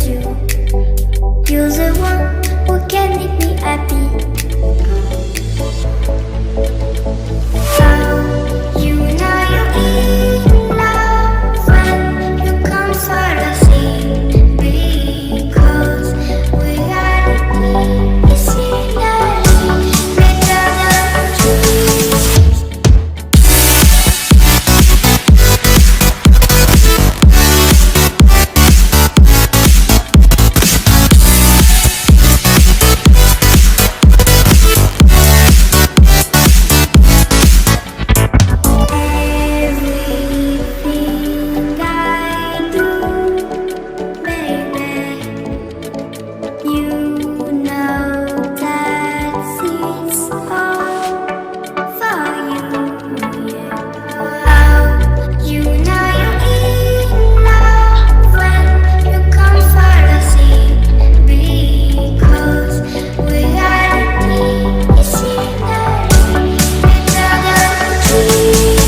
you. You're the one who can make me happy. How you know you're in love when you come for the thing. Because reality is scenery better than dreams. Everything I do, baby, you know that it's all for you. Yeah. How you know you're in love when you come for the thing. Because reality is scenery better than dreams.